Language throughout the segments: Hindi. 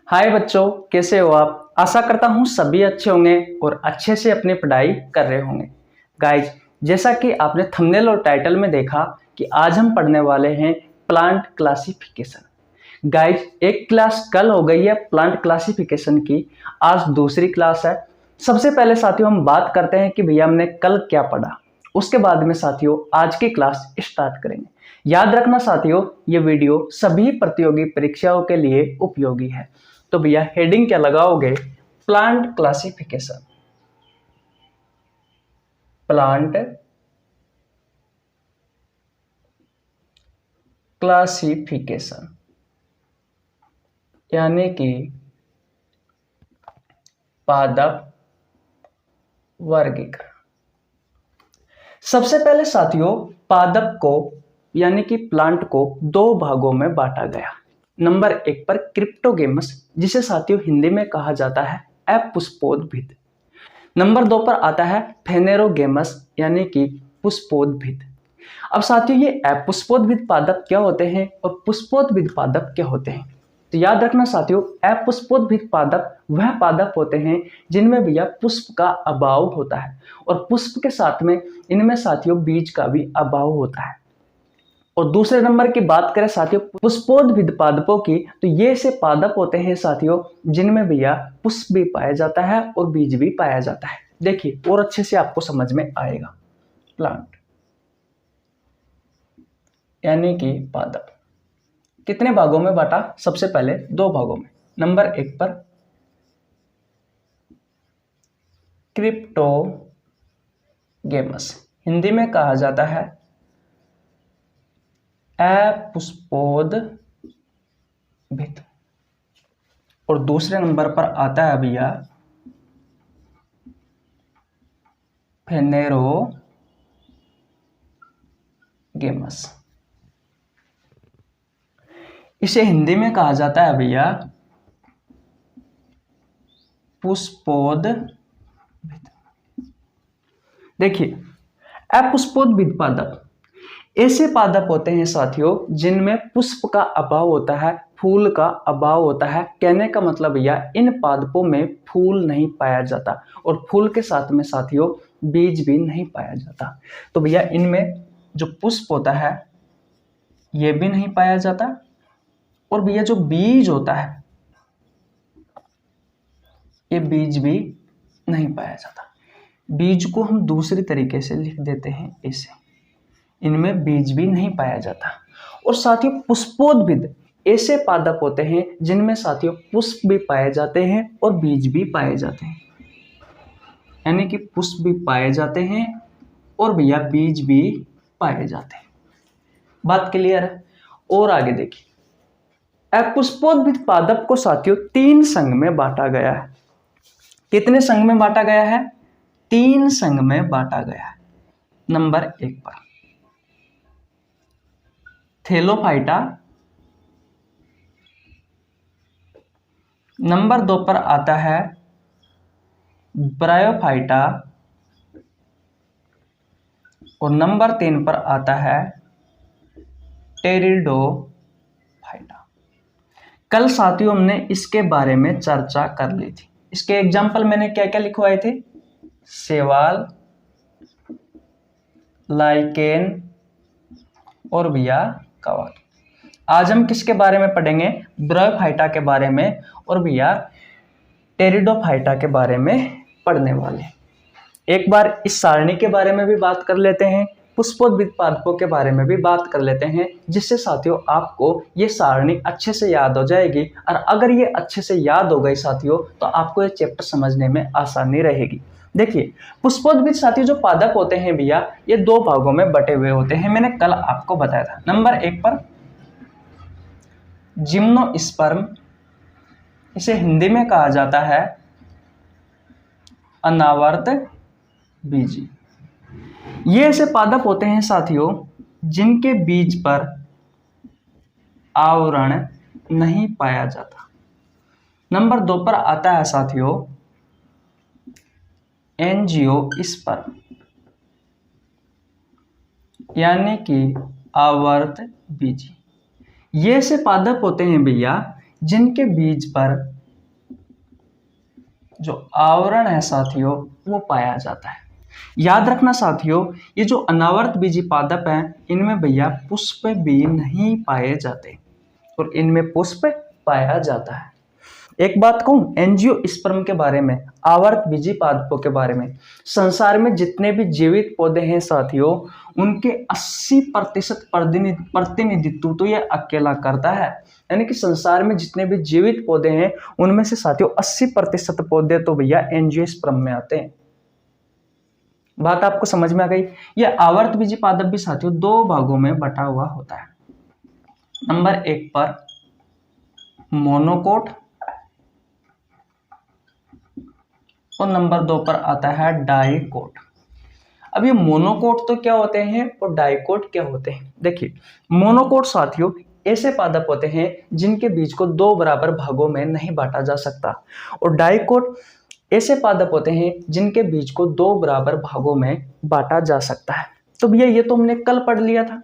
हाय बच्चों, कैसे हो आप। आशा करता हूँ सभी अच्छे होंगे और अच्छे से अपनी पढ़ाई कर रहे होंगे। गाइज, जैसा कि आपने थंबनेल और टाइटल में देखा कि आज हम पढ़ने वाले हैं प्लांट क्लासिफिकेशन। गाइज, एक क्लास कल हो गई है प्लांट क्लासिफिकेशन की, आज दूसरी क्लास है। सबसे पहले साथियों हम बात करते हैं कि भैया हमने कल क्या पढ़ा, उसके बाद में साथियों आज की क्लास स्टार्ट करेंगे। याद रखना साथियों, ये वीडियो सभी प्रतियोगी परीक्षाओं के लिए उपयोगी है। तो भैया हेडिंग क्या लगाओगे? Plant classification. प्लांट क्लासिफिकेशन यानी कि पादप वर्गीकरण। सबसे पहले साथियों पादप को यानी कि प्लांट को दो भागों में बांटा गया। नंबर 1 पर क्रिप्टोगेमस, जिसे साथियों हिंदी में कहा जाता है अपुष्पोद्भिद। नंबर 2 पर आता है फेनेरोगेमस यानी कि पुष्पोद्भिद। अब साथियों ये अपुष्पोद्भिद पादप क्या होते हैं और पुष्पोद्भिद पादप क्या होते हैं, तो याद रखना साथियों अपुष्पोद्भिद पादप वह पादप होते हैं जिनमें भैया पुष्प का अभाव होता है और पुष्प के साथ में इनमें साथियों बीज का भी अभाव होता है। और दूसरे नंबर की बात करें साथियों पुष्पोद्भिद पादपों की, तो ये ऐसे पादप होते हैं साथियों जिनमें भैया पुष्प भी पाया जाता है और बीज भी पाया जाता है। देखिए और अच्छे से आपको समझ में आएगा। प्लांट यानी कि पादप कितने भागों में बांटा? सबसे पहले दो भागों में। नंबर 1 पर क्रिप्टोगेमस, हिंदी में कहा जाता है अपुष्पोद्भिद। और दूसरे नंबर पर आता है भैया फेनेरोगेमस, इसे हिंदी में कहा जाता है भैया पुष्पोद्भिद। देखिए अपुष्पोद्भिद पादप ऐसे पादप होते हैं साथियों जिनमें पुष्प का अभाव होता है, फूल का अभाव होता है। कहने का मतलब भैया इन पादपों में फूल नहीं पाया जाता और फूल के साथ में साथियों बीज भी नहीं पाया जाता। तो भैया इनमें जो पुष्प होता है ये भी नहीं पाया जाता और भैया जो बीज होता है ये बीज भी नहीं पाया जाता। बीज को हम दूसरी तरीके से लिख देते हैं ऐसे, इनमें बीज भी नहीं पाया जाता। और साथियों पुष्पोद्भिद ऐसे पादप होते हैं जिनमें साथियों पुष्प भी पाए जाते हैं और बीज भी पाए जाते हैं, यानी कि पुष्प भी पाए जाते हैं और भैया बीज भी पाए जाते हैं। बात क्लियर है? और आगे देखिए अपुष्पोद्भिद पादप को साथियों 3 संघ में बांटा गया है। कितने संघ में बांटा गया है? 3 संघ में बांटा गया है। नंबर 1 पर थैलोफाइटा, नंबर 2 पर आता है ब्रायोफाइटा और नंबर 3 पर आता है टेरिडोफाइटा। कल साथियों हमने इसके बारे में चर्चा कर ली थी। इसके एग्जाम्पल मैंने क्या क्या लिखवाए थे? शैवाल, लाइकेन और भैया कवक। आज हम किसके बारे में पढ़ेंगे? ब्रायोफाइटा के बारे में और भैया टेरिडोफाइटा के बारे में पढ़ने वाले। एक बार इस सारणी के बारे में भी बात कर लेते हैं, पुष्पोद्भिद पादपों के बारे में भी बात कर लेते हैं, जिससे साथियों आपको ये सारणी अच्छे से याद हो जाएगी। और अगर ये अच्छे से याद हो गई साथियों तो आपको ये चैप्टर समझने में आसानी रहेगी। देखिए पुष्पोद्भिद साथियों जो पादप होते हैं भैया ये 2 भागों में बटे हुए होते हैं, मैंने कल आपको बताया था। नंबर 1 पर जिम्नोस्पर्म, इसे हिंदी में कहा जाता है अनावर्त बीजी। ये ऐसे पादप होते हैं साथियों जिनके बीज पर आवरण नहीं पाया जाता। नंबर 2 पर आता है साथियों एंजियोस्पर्म, यानी कि आवर्त बीजी। ये ऐसे पादप होते हैं भैया जिनके बीज पर जो आवरण है साथियों वो पाया जाता है। याद रखना साथियों, ये जो अनावर्त बीजी पादप हैं इनमें भैया पुष्प भी नहीं पाए जाते और इनमें पुष्प पाया जाता है। एक बात कहूं एंजियोस्पर्म के बारे में, आवर्त बीजी पादपों के बारे में, संसार में जितने भी जीवित पौधे हैं साथियों उनके 80% प्रतिनिधित्व तो यह अकेला करता है। यानी कि संसार में जितने भी जीवित पौधे हैं उनमें से साथियों 80% पौधे तो भैया एंजियोस्पर्म में आते हैं। बात आपको समझ में आ गई। यह आवर्त बीजी पादप भी साथियों 2 भागों में बटा हुआ होता है। नंबर 1 पर मोनोकोट और नंबर 2 पर आता है डाइकोट। अब ये मोनोकोट तो क्या होते हैं और डाइकोट क्या होते हैं? देखिए मोनोकोट साथियों ऐसे पादप होते हैं जिनके बीज को 2 बराबर भागों में नहीं बांटा जा सकता और डाइकोट ऐसे पादप होते हैं जिनके बीज को 2 बराबर भागों में बांटा जा सकता है। तो भैया ये तो हमने कल पढ़ लिया था।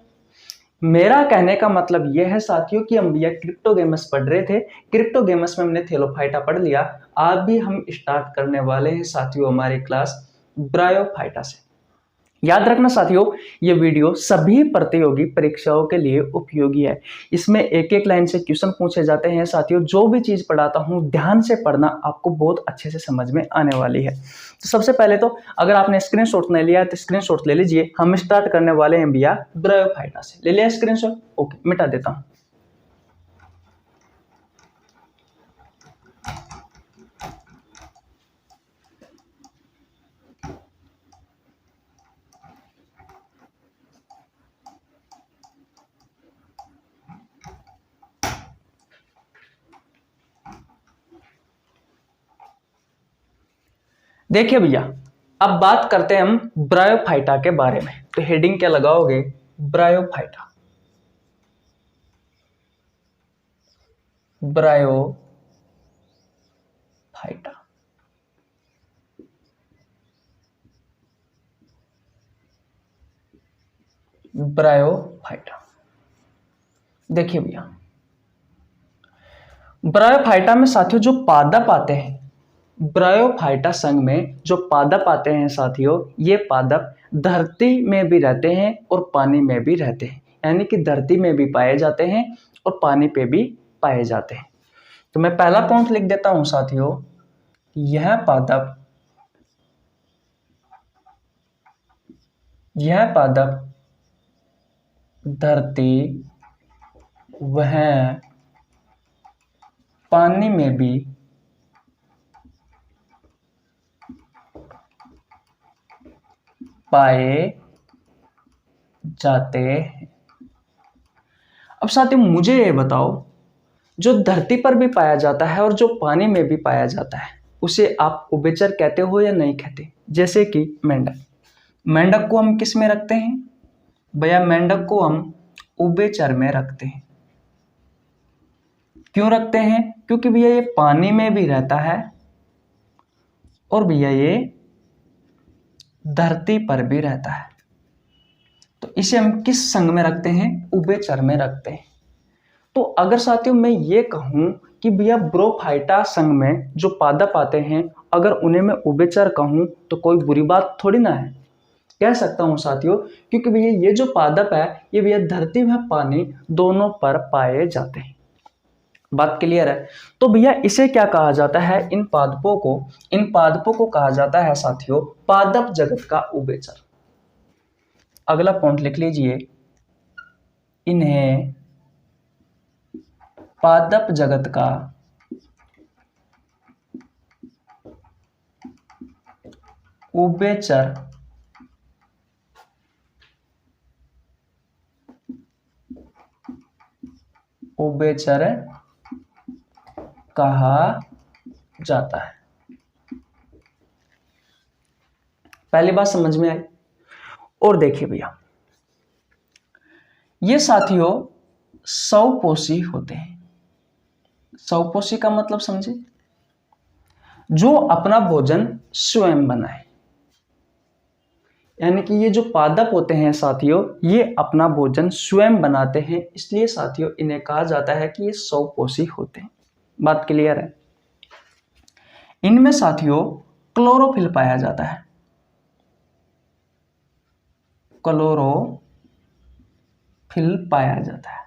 मेरा कहने का मतलब यह है साथियों कि हम भैया क्रिप्टोगेमस पढ़ रहे थे, क्रिप्टोगेमस में हमने थैलोफाइटा पढ़ लिया। आज भी हम स्टार्ट करने वाले हैं साथियों हमारी क्लास ब्रायोफाइटा से। याद रखना साथियों ये वीडियो सभी प्रतियोगी परीक्षाओं के लिए उपयोगी है। इसमें एक एक लाइन से क्वेश्चन पूछे जाते हैं साथियों। जो भी चीज पढ़ाता हूं ध्यान से पढ़ना, आपको बहुत अच्छे से समझ में आने वाली है। तो सबसे पहले तो अगर आपने स्क्रीनशॉट नहीं लिया तो स्क्रीनशॉट ले लीजिए। हम स्टार्ट करने वाले हैं भैया ब्रायोफाइटा से। ले लिया स्क्रीनशॉट? ओके, मिटा देता हूं। देखिए भैया अब बात करते हैं हम ब्रायोफाइटा के बारे में। तो हेडिंग क्या लगाओगे? ब्रायोफाइटा। ब्रायोफाइटा। ब्रायोफाइटा। देखिए भैया ब्रायोफाइटा में साथियों जो पादप आते हैं, ब्रायोफाइटा संघ में जो पादप आते हैं साथियों, ये पादप धरती में भी रहते हैं और पानी में भी रहते हैं। यानी कि धरती में भी पाए जाते हैं और पानी पे भी पाए जाते हैं। तो मैं पहला पॉइंट लिख देता हूं साथियों, यह पादप धरती वह पानी में भी पाए जाते हैं। अब साथियों मुझे ये बताओ, जो धरती पर भी पाया जाता है और जो पानी में भी पाया जाता है उसे आप उभयचर कहते हो या नहीं कहते? जैसे कि मेंढक, मेंढक को हम किस में रखते हैं भैया? मेंढक को हम उभयचर में रखते हैं। क्यों रखते हैं? क्योंकि भैया ये पानी में भी रहता है और भैया ये धरती पर भी रहता है। तो इसे हम किस संघ में रखते हैं? उभयचर में रखते हैं। तो अगर साथियों मैं ये कहूं कि भैया ब्रोफाइटा संघ में जो पादप आते हैं अगर उन्हें मैं उभयचर कहूं तो कोई बुरी बात थोड़ी ना है। कह सकता हूं साथियों, क्योंकि भैया ये जो पादप है ये भैया धरती व पानी दोनों पर पाए जाते हैं। बात क्लियर है? तो भैया इसे क्या कहा जाता है? इन पादपों को कहा जाता है साथियों पादप जगत का उभयचर। अगला पॉइंट लिख लीजिए, इन्हें पादप जगत का उभयचर कहा जाता है। पहली बात समझ में आई। और देखिए भैया ये साथियों स्वपोषी होते हैं। स्वपोषी का मतलब समझे? जो अपना भोजन स्वयं बनाए। यानी कि ये जो पादप होते हैं साथियों ये अपना भोजन स्वयं बनाते हैं, इसलिए साथियों इन्हें कहा जाता है कि ये स्वपोषी होते हैं। बात क्लियर है? इनमें साथियों क्लोरोफिल पाया जाता है। क्लोरोफिल पाया जाता है।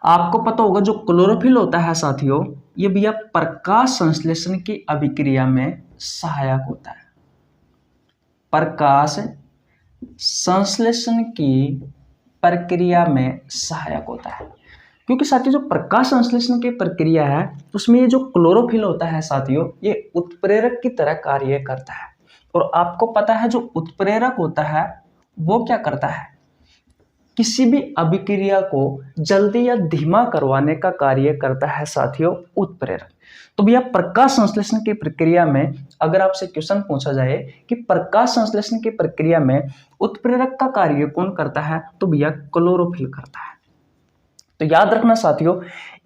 आपको पता होगा जो क्लोरोफिल होता है साथियों, ये भैया प्रकाश संश्लेषण की अभिक्रिया में सहायक होता है। प्रकाश संश्लेषण की प्रक्रिया में सहायक होता है, क्योंकि साथियों जो प्रकाश संश्लेषण की प्रक्रिया है उसमें ये जो क्लोरोफिल होता है साथियों, ये उत्प्रेरक की तरह कार्य करता है। और आपको पता है जो उत्प्रेरक होता है वो क्या करता है, किसी भी अभिक्रिया को जल्दी या धीमा करवाने का कार्य करता है साथियों उत्प्रेरक। तो भैया प्रकाश संश्लेषण की प्रक्रिया में अगर आपसे क्वेश्चन पूछा जाए कि प्रकाश संश्लेषण की प्रक्रिया में उत्प्रेरक का कार्य कौन करता है, तो भैया क्लोरोफिल करता है। तो याद रखना साथियों,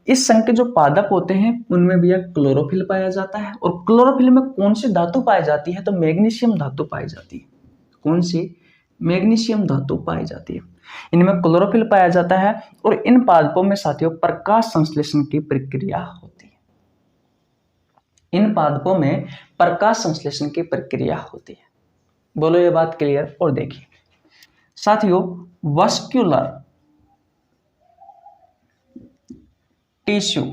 इस संघ के जो पादप होते हैं उनमें भैया क्लोरोफिल पाया जाता है। और क्लोरोफिल में कौन सी धातु पाई जाती है, तो मैग्नीशियम धातु पाई जाती है। कौन सी? मैग्नीशियम धातु पाई जाती है। इनमें क्लोरोफिल पाया जाता है और इन पादपों में साथियों प्रकाश संश्लेषण की प्रक्रिया होती है। इन पादपों में प्रकाश संश्लेषण की प्रक्रिया होती है। बोलो ये बात क्लियर? और देखिए साथियों, वस्क्युलर टिश्यू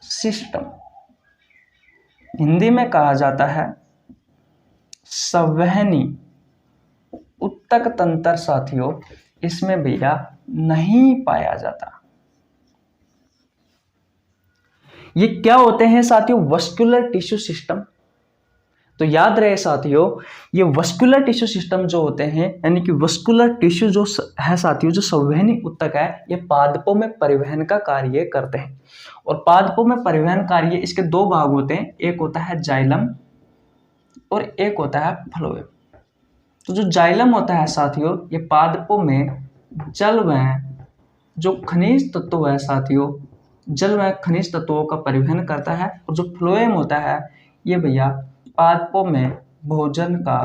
सिस्टम हिंदी में कहा जाता है संवहनी उत्तक तंत्र साथियों, इसमें भैया नहीं पाया जाता। ये क्या होते हैं साथियों? Vascular tissue system. तो याद रहे साथियों, ये वस्कुलर टिश्यू सिस्टम जो होते हैं, यानी कि वस्कुलर टिश्यू जो है साथियों, जो संवहनी उत्तक है, ये पादपों में परिवहन का कार्य करते हैं। और पादपों में परिवहन कार्य इसके दो भाग होते हैं, एक होता है जाइलम और एक होता है फ्लोएम। तो जो जाइलम होता है साथियों, ये पादपों में जल व जो खनिज तत्व है साथियों, जल व खनिज तत्वों का परिवहन करता है। और जो फ्लोएम होता है ये भैया पादपों में भोजन का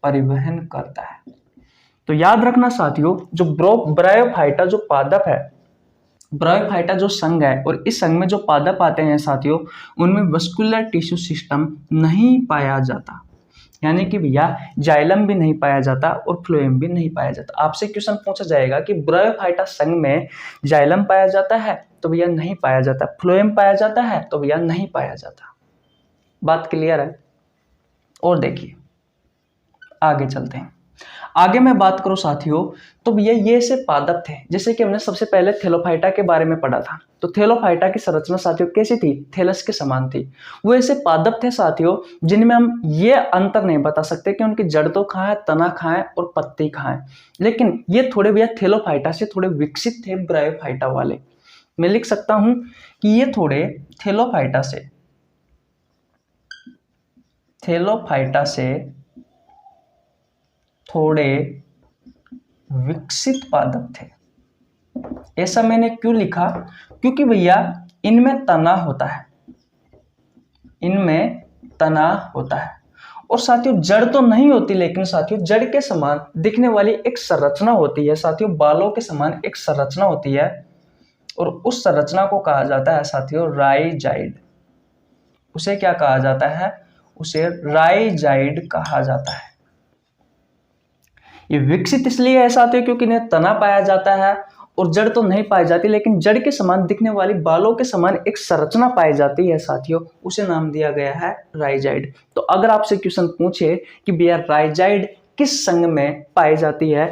परिवहन करता है। तो याद रखना साथियों, जो ब्रायोफाइटा जो पादप है, ब्रायोफाइटा जो संघ है, और इस संघ में जो पादप आते हैं साथियों, उनमें वस्कुलर टिश्यू सिस्टम नहीं पाया जाता। यानी कि भैया जाइलम भी नहीं पाया जाता और फ्लोएम भी नहीं पाया जाता। आपसे क्वेश्चन पूछा जाएगा कि ब्रायोफाइटा संघ में जाइलम पाया जाता है, तो भैया नहीं पाया जाता। फ्लोएम पाया जाता है, तो भैया नहीं पाया जाता। बात क्लियर है? और देखिए आगे चलते हैं। आगे मैं बात करूं साथियों, तो भैया ये से पादप थे, जैसे कि हमने सबसे पहले थेलोफाइटा के बारे में पढ़ा था। तो थेलोफाइटा की संरचना साथियों कैसी थी? थैलस के समान थी। वो ऐसे पादप थे साथियों जिनमें हम ये अंतर नहीं बता सकते कि उनकी जड़ तो कहाँ है, तना कहाँ है और पत्ती कहाँ है, लेकिन ये थोड़े भैया थेलोफाइटा से थोड़े विकसित थे ब्रायोफाइटा वाले। मैं लिख सकता हूं कि ये थोड़े थेलोफाइटा से थोड़े विकसित पादप थे। ऐसा मैंने क्यों लिखा? क्योंकि भैया इनमें तना होता है, इनमें तना होता है। और साथियों जड़ तो नहीं होती, लेकिन साथियों जड़ के समान दिखने वाली एक संरचना होती है साथियों, बालों के समान एक संरचना होती है। और उस संरचना को कहा जाता है साथियों राइजाइड। उसे क्या कहा जाता है? उसे राइजाइड कहा जाता है। ये विकसित इसलिए है साथियों क्योंकि इन्हें तना पाया जाता है और जड़ तो नहीं पाई जाती, लेकिन जड़ के समान दिखने वाली बालों के समान एक संरचना पाई जाती है साथियों, उसे नाम दिया गया है राइजाइड। तो अगर आपसे क्वेश्चन पूछे कि भैया राइजाइड किस संघ में पाई जाती है,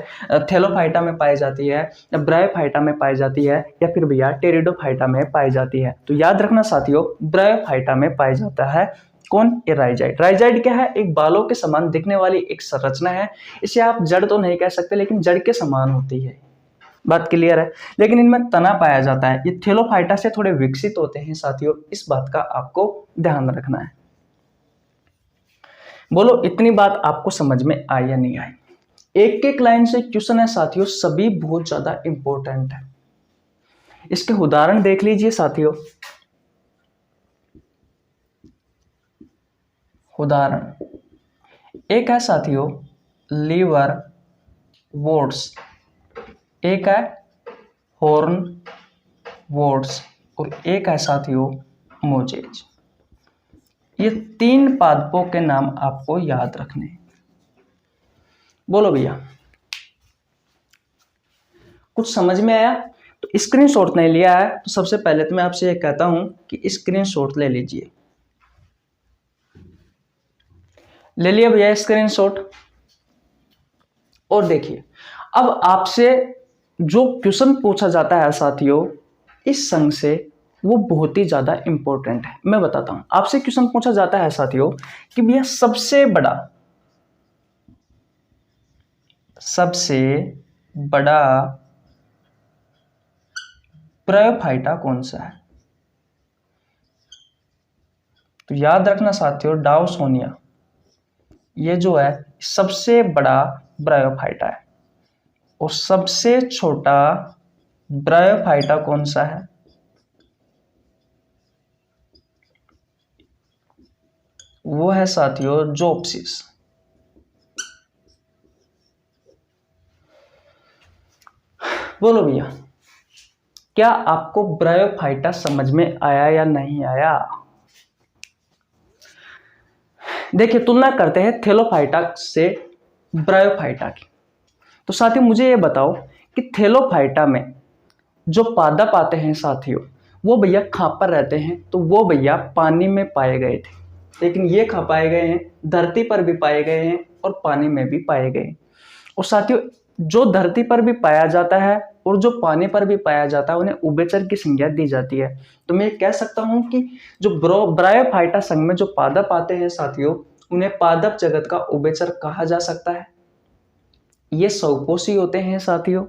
थेलोफाइटा में पाई जाती है या ब्रायोफाइटा में पाई जाती है या फिर भैया टेरिडोफाइटा में पाई जाती है, तो याद रखना साथियों ब्रायोफाइटा में पाई जाता है। कौन? ये राइजाइड। राइजाइड क्या है? एक बालों के समान दिखने वाली एक संरचना है। इसे आप जड़ तो नहीं कह सकते, लेकिन जड़ के समान होती है। बात क्लियर है? लेकिन इनमें तना पाया जाता है। ये थेलोफाइटा से थोड़े विकसित होते हैं साथियों, इस बात का आपको ध्यान रखना है। बोलो इतनी बात आपको समझ में आई या नहीं आई? एक एक लाइन से क्वेश्चन है साथियों, सभी बहुत ज्यादा इंपॉर्टेंट है। इसके उदाहरण देख लीजिए साथियों। उदाहरण एक है साथियों लीवर वोर्ट्स, एक है हॉर्न वोर्ट्स और एक है साथियों मोजेज। ये 3 पादपों के नाम आपको याद रखने हैं। बोलो भैया, कुछ समझ में आया? तो स्क्रीनशॉट नहीं लिया है तो सबसे पहले तो मैं आपसे ये कहता हूं कि स्क्रीनशॉट ले लीजिए। ले लिया भैया स्क्रीनशॉट? और देखिए, अब आपसे जो क्वेश्चन पूछा जाता है साथियों इस संघ से, वो बहुत ही ज्यादा इंपॉर्टेंट है। मैं बताता हूं, आपसे क्वेश्चन पूछा जाता है साथियों कि भैया सबसे बड़ा ब्रायोफाइटा कौन सा है? तो याद रखना साथियों, डाउसोनिया ये जो है सबसे बड़ा ब्रायोफाइटा है। और सबसे छोटा ब्रायोफाइटा कौन सा है? वो है साथियों जोप्सिस। बोलो भैया, क्या आपको ब्रायोफाइटा समझ में आया या नहीं आया? देखिए, तुलना करते हैं थेलोफाइटा से ब्रायोफाइटा की। तो साथियों मुझे ये बताओ कि थेलोफाइटा में जो पादप आते हैं साथियों, वो भैया कहाँ पर रहते हैं? तो वो भैया पानी में पाए गए थे, लेकिन ये कहाँ पाए गए हैं? धरती पर भी पाए गए हैं और पानी में भी पाए गए हैं। और साथियों जो धरती पर भी पाया जाता है और जो पानी पर भी पाया जाता है उन्हें उभयचर की संज्ञा दी जाती है। तो मैं कह सकता हूं कि जो ब्रायोफाइटा संघ में जो पादप आते हैं साथियों, उन्हें पादप जगत का उभयचर कहा जा सकता है। ये स्वपोषी होते हैं साथियों,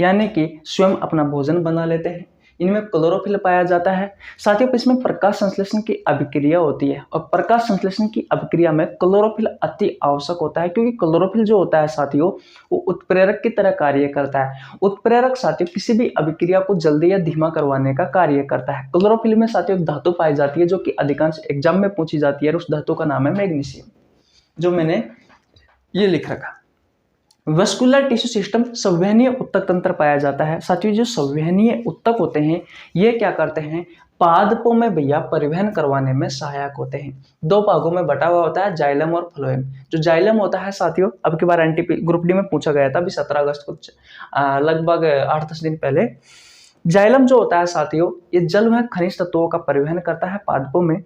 यानी कि स्वयं अपना भोजन बना लेते हैं। इनमें क्लोरोफिल पाया जाता है साथियों। इसमें प्रकाश संश्लेषण की अभिक्रिया होती है और प्रकाश संश्लेषण की अभिक्रिया में क्लोरोफिल अति आवश्यक होता है, क्योंकि क्लोरोफिल जो होता है साथियों वो उत्प्रेरक की तरह कार्य करता है। उत्प्रेरक साथियों किसी भी अभिक्रिया को जल्दी या धीमा करवाने का कार्य करता है। क्लोरोफिल में साथियों धातु पाई जाती है जो कि अधिकांश एग्जाम में पूछी जाती है, और उस धातु का नाम है मैग्नीशियम, जो मैंने ये लिख रखा। वेस्कुलर टिश्यू सिस्टम संवहनीय उत्तक तंत्र पाया जाता है साथियों। जो संवहनीय उत्तक होते हैं ये क्या करते हैं? पादपों में भैया परिवहन करवाने में सहायक होते हैं। 2 भागों में बटा हुआ होता है, जाइलम और फ्लोएम। जो जाइलम होता है साथियों, अब की बार एनटीपी ग्रुप डी में पूछा गया था अभी 17 अगस्त को, लगभग 8-10 दिन पहले। जाइलम जो होता है साथियों ये जल में खनिज तत्वों का परिवहन करता है पादपों में,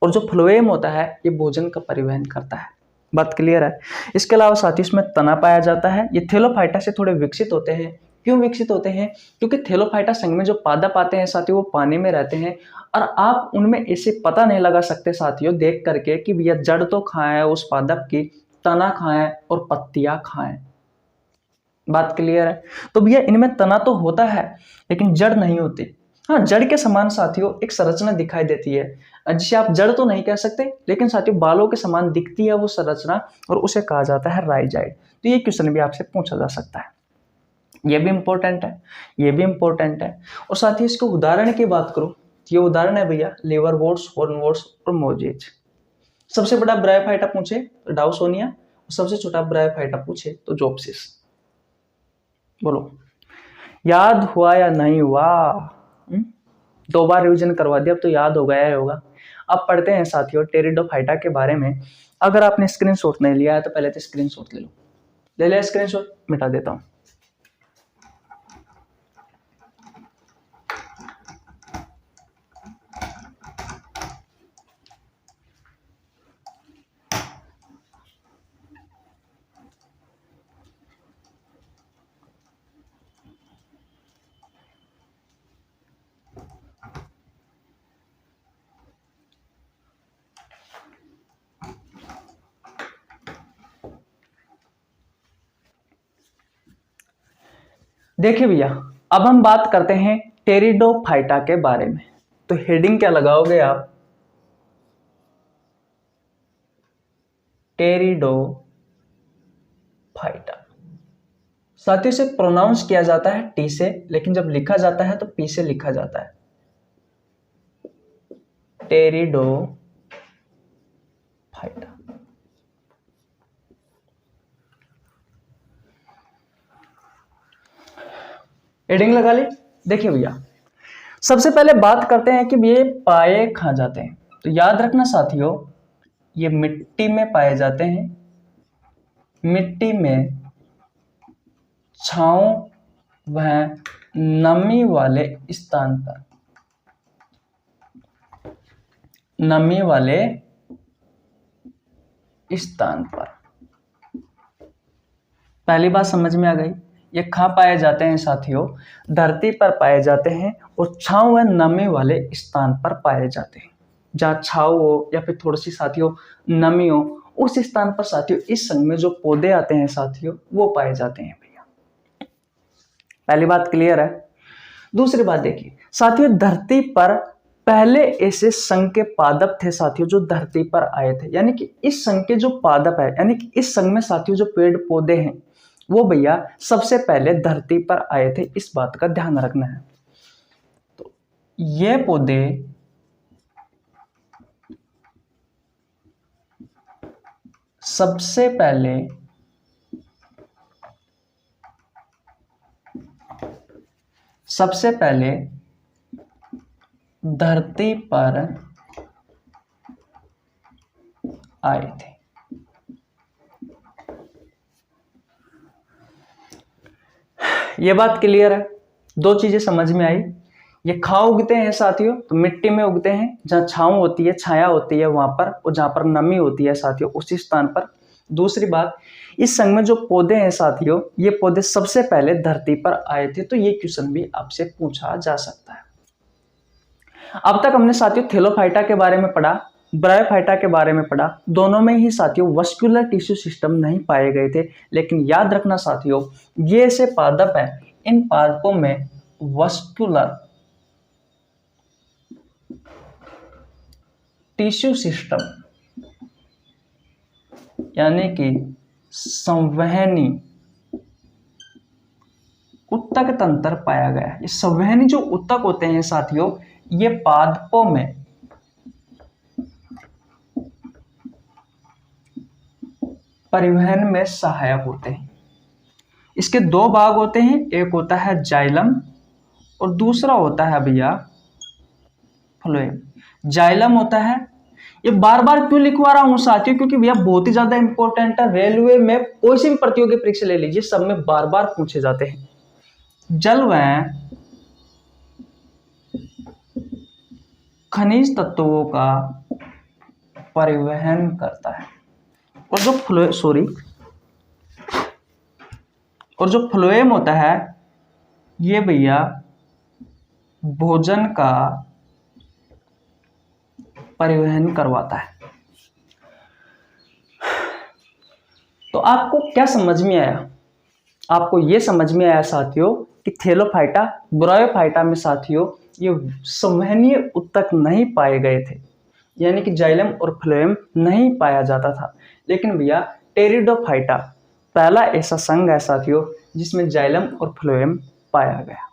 और जो फ्लोएम होता है ये भोजन का परिवहन करता है। बात क्लियर है? इसके अलावा साथियों इसमें तना पाया जाता है। ये थेलोफाइटा से थोड़े विकसित होते हैं। क्यों विकसित होते हैं? क्योंकि थेलोफाइटा संघ में जो पादप आते हैं साथियों वो पानी में रहते हैं, और आप उनमें ऐसे पता नहीं लगा सकते साथियों देख करके कि भैया जड़ तो खाए है उस पादप की, तना खाए और पत्तियां खाएं। बात क्लियर है? तो भैया इनमें तना तो होता है लेकिन जड़ नहीं होती। हाँ, जड़ के समान साथियों एक संरचना दिखाई देती है, जिसे आप जड़ तो नहीं कह सकते लेकिन साथियों बालों के समान दिखती है वो संरचना, और उसे कहा जाता है राइजाइड। तो ये क्वेश्चन भी आपसे पूछा जा सकता है। ये भी इंपॉर्टेंट है, ये भी इंपॉर्टेंट है। और साथ ही इसके उदाहरण की बात करूं, ये उदाहरण है भैया लिवरवोर्ट्स, हॉर्नवोर्ट्स और मोजेज। सबसे बड़ा ब्रायोफाइटा पूछे तो डाउसोनिया, और सबसे छोटा ब्रायोफाइटा पूछे तो जोप्सिस। बोलो याद हुआ या नहीं हुआ? 2 बार रिवीजन करवा दिया, अब तो याद हो गया होगा। अब पढ़ते हैं साथियों टेरिडोफाइटा के बारे में। अगर आपने स्क्रीनशॉट नहीं लिया है तो पहले तो स्क्रीनशॉट ले लो। ले लिया स्क्रीनशॉट? मिटा देता हूं। देखिए भैया, अब हम बात करते हैं टेरिडोफाइटा के बारे में। तो हेडिंग क्या लगाओगे आप? टेरिडोफाइटा। साथ ही से प्रोनाउंस किया जाता है टी से, लेकिन जब लिखा जाता है तो पी से लिखा जाता है। टेरिडोफाइटा। हेडिंग लगा ली। देखिए भैया, सबसे पहले बात करते हैं कि ये पाए कहां जाते हैं। तो याद रखना साथियों, ये मिट्टी में पाए जाते हैं, मिट्टी में छांव व नमी वाले स्थान पर, नमी वाले स्थान पर। पहली बात समझ में आ गई। ये कहाँ पाए जाते हैं साथियों? धरती पर पाए जाते हैं और छांव व नमी वाले स्थान पर पाए जाते हैं। जहाँ छांव हो या फिर थोड़ी सी साथियों नमी हो, उस स्थान पर साथियों इस संघ में जो पौधे आते हैं साथियों वो पाए जाते हैं भैया। पहली बात क्लियर है। दूसरी बात देखिए साथियों, धरती पर पहले ऐसे संघ के पादप थे साथियों जो धरती पर आए थे, यानी कि इस संघ के जो पादप है, यानी कि इस संघ में साथियों जो पेड़ पौधे हैं वो भैया सबसे पहले धरती पर आए थे। इस बात का ध्यान रखना है। तो ये पौधे सबसे पहले धरती पर आए थे। ये बात क्लियर है। दो चीजें समझ में आई। ये कहाँ उगते हैं साथियों? तो मिट्टी में उगते हैं, जहाँ छांव होती है, छाया होती है वहां पर, और जहां पर नमी होती है साथियों उसी स्थान पर। दूसरी बात, इस संघ में जो पौधे हैं साथियों, ये पौधे सबसे पहले धरती पर आए थे। तो ये क्वेश्चन भी आपसे पूछा जा सकता है। अब तक हमने साथियों थैलोफाइटा के बारे में पढ़ा, ब्रायोफाइटा के बारे में पढ़ा। दोनों में ही साथियों वस्कुलर टिश्यू सिस्टम नहीं पाए गए थे, लेकिन याद रखना साथियों ये ऐसे पादप हैं, इन पादपों में वस्कुलर टिश्यू सिस्टम यानी कि संवहनी उत्तक तंत्र पाया गया है। ये संवहनी जो उत्तक होते हैं साथियों, ये पादपों में परिवहन में सहायक होते हैं। इसके दो भाग होते हैं, एक होता है जाइलम और दूसरा होता है भैया फ्लोएम। जाइलम होता है, ये बार बार क्यों लिखवा रहा हूं साथियों, क्योंकि भैया बहुत ही ज्यादा इंपॉर्टेंट है। रेलवे में कोई सी भी प्रतियोगी परीक्षा ले लीजिए, सब में बार बार पूछे जाते हैं। जल व खनिज तत्वों का परिवहन करता है। और जो फ्लोएम होता है ये भैया भोजन का परिवहन करवाता है। तो आपको क्या समझ में आया? आपको यह समझ में आया साथियों कि थैलोफाइटा ब्रायोफाइटा में साथियों ये संवहनीय उत्तक नहीं पाए गए थे, यानी कि जाइलम और फ्लोएम नहीं पाया जाता था। लेकिन भैया टेरिडोफाइटा पहला ऐसा संघ है साथियों जिसमें जाइलम और फ्लोएम पाया गया।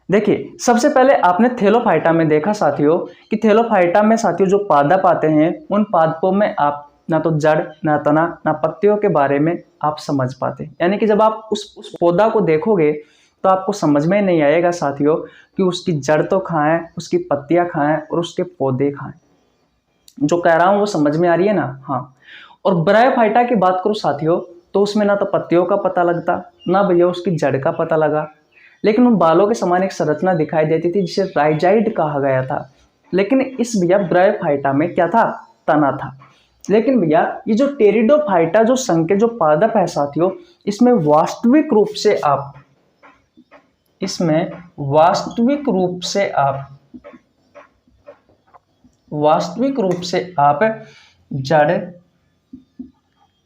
देखिए सबसे पहले आपने थैलोफाइटा में देखा साथियों कि थैलोफाइटा में साथियों जो पादप आते हैं उन पादपों में आप ना तो जड़, ना तना, ना पत्तियों के बारे में आप समझ पाते, यानी कि जब आप उस पौधा को देखोगे तो आपको समझ में नहीं आएगा साथियों कि उसकी जड़ तो कहाँ है, उसकी पत्तियां कहाँ हैं और उसके पौधे कहाँ हैं। जो कह रहा हूं वो समझ में आ रही है ना? हाँ। और ब्रायोफाइटा की बात करूं साथियों तो उसमें ना तो पत्तियों का पता लगता, ना भैया उसकी जड़ का पता लगा, लेकिन उन बालों के समान एक संरचना दिखाई देती थी जिसे राइजाइड कहा गया था। लेकिन इस भैया ब्रायोफाइटा में क्या था? तना था। लेकिन भैया ये जो टेरिडोफाइटा जो संघ के जो पादप है साथियों, इसमें वास्तविक रूप से आप जड़,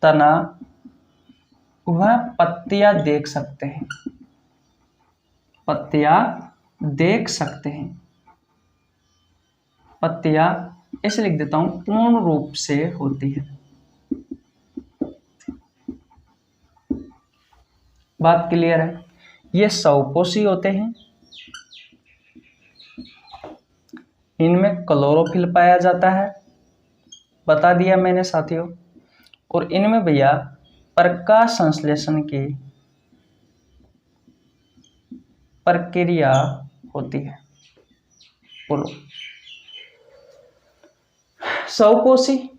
तना वह पत्तियां देख सकते हैं, पत्तियां ऐसे लिख देता हूं, पूर्ण रूप से होती है। बात क्लियर है? ये स्वपोषी होते हैं, इनमें क्लोरोफिल पाया जाता है, बता दिया मैंने साथियों। और इनमें भैया प्रकाश संश्लेषण की प्रक्रिया होती है। बोलो स्वकोशी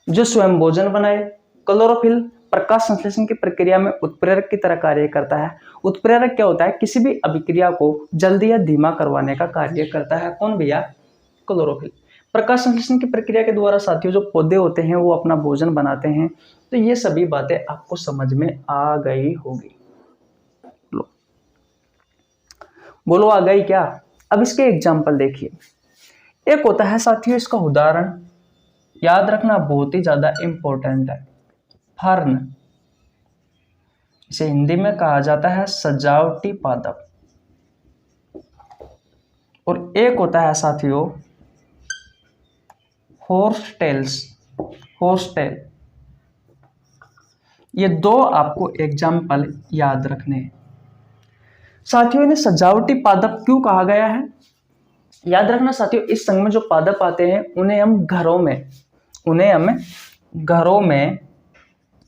जो स्वयं भोजन बनाए। क्लोरोफिल प्रकाश संश्लेषण की प्रक्रिया में उत्प्रेरक की तरह कार्य करता है। उत्प्रेरक क्या होता है? किसी भी अभिक्रिया को जल्दी या धीमा करवाने का कार्य करता है। कौन भैया? क्लोरोफिल। प्रकाश संश्लेषण की प्रक्रिया के द्वारा साथियों जो पौधे होते हैं वो अपना भोजन बनाते हैं। तो ये सभी बातें आपको समझ में आ गई होगी। बोलो आ गई क्या? अब इसके एग्जाम्पल देखिए। एक होता है साथियों, इसका उदाहरण याद रखना बहुत ही ज्यादा इंपॉर्टेंट है, फर्न। इसे हिंदी में कहा जाता है सजावटी पादप। और एक होता है साथियों हॉर्सटेल्स, हॉर्सटेल। ये दो आपको एग्जाम्पल याद रखने हैं। साथियों इन्हें सजावटी पादप क्यों कहा गया है? याद रखना साथियों, इस संघ में जो पादप आते हैं उन्हें हम घरों में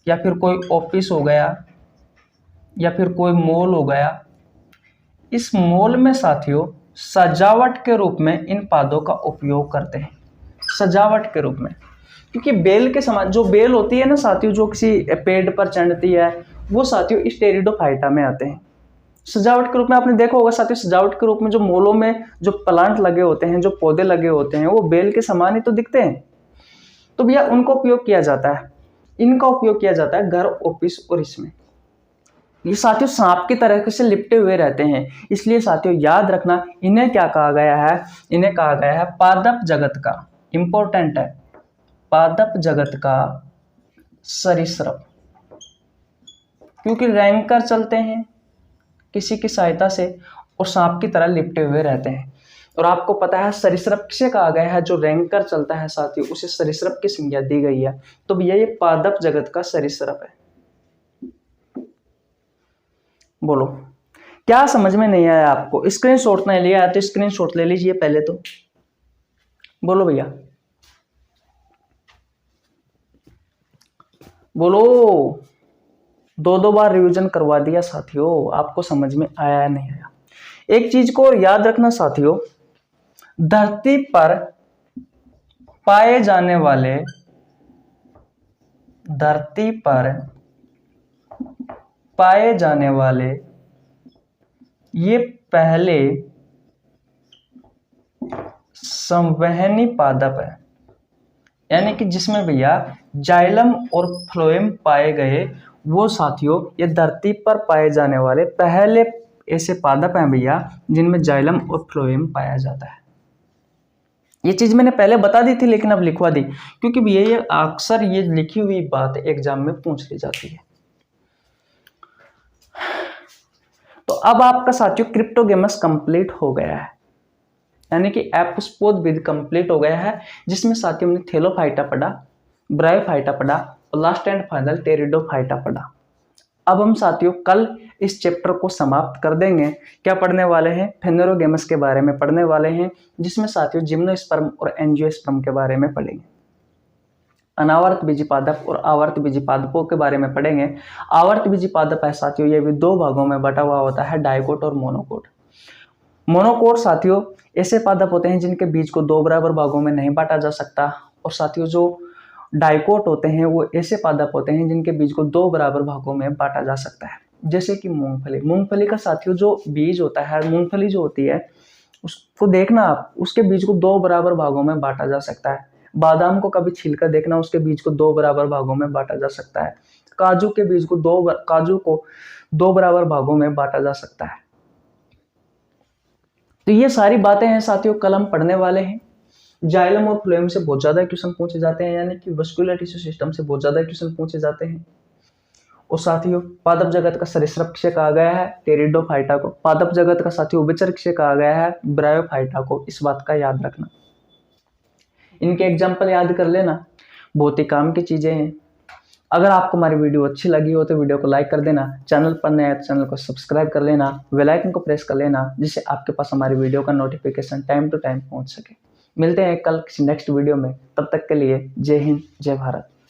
या फिर कोई ऑफिस हो गया या फिर कोई मॉल हो गया, इस मॉल में साथियों सजावट के रूप में इन पादों का उपयोग करते हैं। सजावट के रूप में, क्योंकि बेल के समान जो बेल होती है ना साथियों, जो किसी पेड़ पर चढ़ती है, वो साथियों इस टेरिडोफाइटा में आते हैं। सजावट के रूप में आपने देखा होगा साथियों, सजावट के रूप में जो मॉलों में जो प्लांट लगे होते हैं, जो पौधे लगे होते हैं, वो बेल के समान ही तो दिखते हैं। तो भैया उनको उपयोग किया जाता है, इनका उपयोग किया जाता है घर, ऑफिस और इसमें। ये साथियों सांप की तरह से लिपटे हुए रहते हैं, इसलिए साथियों याद रखना इन्हें क्या कहा गया है? इन्हें कहा गया है पादप जगत का, इंपॉर्टेंट है, पादप जगत का सरीसृप। क्योंकि रैंक कर चलते हैं किसी की सहायता से और सांप की तरह लिपटे हुए रहते हैं। और आपको पता है सरीसृप किसे कहा गया है? जो रैंक कर चलता है साथियों उसे सरीसृप की संज्ञा दी गई है। तो भैया ये पादप जगत का सरीसृप है। बोलो क्या समझ में नहीं आया आपको? स्क्रीनशॉट नहीं लिया तो स्क्रीनशॉट ले लीजिए पहले तो। बोलो भैया, बोलो। दो बार रिवीजन करवा दिया साथियों, आपको समझ में आया या नहीं आया? एक चीज को और याद रखना साथियों, धरती पर पाए जाने वाले ये पहले संवहनी पादप है, यानी कि जिसमें भैया जाइलम और फ्लोएम पाए गए, वो साथियों ये धरती पर पाए जाने वाले पहले ऐसे पादप हैं भैया जिनमें जाइलम और फ्लोएम पाया जाता है। ये चीज मैंने पहले बता दी थी लेकिन अब लिखवा दी, क्योंकि भैया ये अक्सर ये लिखी हुई बात एग्जाम में पूछ ली जाती है। तो अब आपका साथियों क्रिप्टोगेमस कंप्लीट हो गया है, यानी कि एपुस्पोदविद कंप्लीट हो गया है, जिसमें साथियों हमने थैलोफाइटा पढ़ा, ब्रायोफाइटा पढ़ा और लास्ट एंड फाइनल टेरिडोफाइटा पढ़ा। अब हम साथियों कल इस चैप्टर को समाप्त कर देंगे। क्या पढ़ने वाले हैं? फेनेरोगेमस के बारे में पढ़ने वाले हैं, जिसमें साथियों जिम्नोस्पर्म और एंजियोस्पर्म के बारे में पढ़ेंगे। अनावर्त बीजी पादप और आवर्त बीजी पादपों के बारे में पढ़ेंगे। आवर्त बीजी पादप है साथियों, ये भी दो भागों में बटा हुआ होता है, डाइकोट और मोनोकोट। मोनोकोट साथियों ऐसे पादप होते हैं जिनके बीज को दो बराबर भागों में नहीं बांटा जा सकता, और साथियों जो डाइकोट होते हैं वो ऐसे पादप होते हैं जिनके बीज को दो बराबर भागों में बांटा जा सकता है। जैसे कि मूंगफली का साथियों जो बीज होता है, मूंगफली जो होती है उसको देखना आप, उसके बीज को दो बराबर भागों में बांटा जा सकता है। बादाम को कभी छीलकर देखना, उसके बीज को दो बराबर भागों में बांटा जा सकता है। काजू के बीज को काजू को दो बराबर भागों में बांटा जा सकता है। तो ये सारी बातें हैं साथियों कल हम पढ़ने वाले हैं। जाइलम और फ्लोएम से बहुत ज्यादा क्वेश्चन पूछे जाते हैं, यानी कि वस्कुलर टिश्यू सिस्टम से बहुत ज्यादा क्वेश्चन पूछे जाते हैं। और साथियों पादप जगत का सरीसृप किसे कहा गया है? टेरिडोफाइटा को। पादप जगत का साथियों उभयचर किसे कहा गया है? ब्रायोफाइटा को। इस बात का याद रखना, इनके एग्जाम्पल याद कर लेना, बहुत ही काम की चीजें हैं। अगर आपको हमारी वीडियो अच्छी लगी हो तो वीडियो को लाइक कर देना, चैनल पर नया है तो चैनल को सब्सक्राइब कर लेना, बेल आइकन को प्रेस कर लेना, जिससे आपके पास हमारी वीडियो का नोटिफिकेशन टाइम टू टाइम पहुंच सके। मिलते हैं कल किसी नेक्स्ट वीडियो में, तब तक के लिए जय हिंद जय भारत।